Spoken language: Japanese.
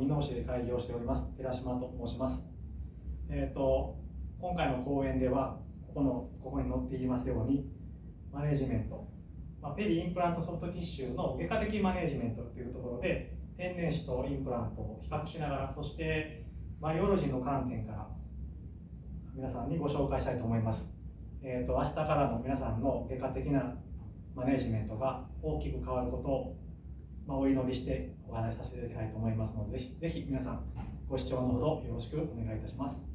箕面市で開業しております寺島と申します。今回の講演ではここに載っていますようにマネジメント、ペリーインプラントソフトティッシュの外科的マネジメントというところで天然歯とインプラントを比較しながら、そしてバイオロジーの観点から皆さんにご紹介したいと思います。明日からの皆さんの外科的なマネジメントが大きく変わることを、お祈りしてお話しさせていただきたいと思いますので、ぜひ皆さんご視聴のほどよろしくお願いいたします。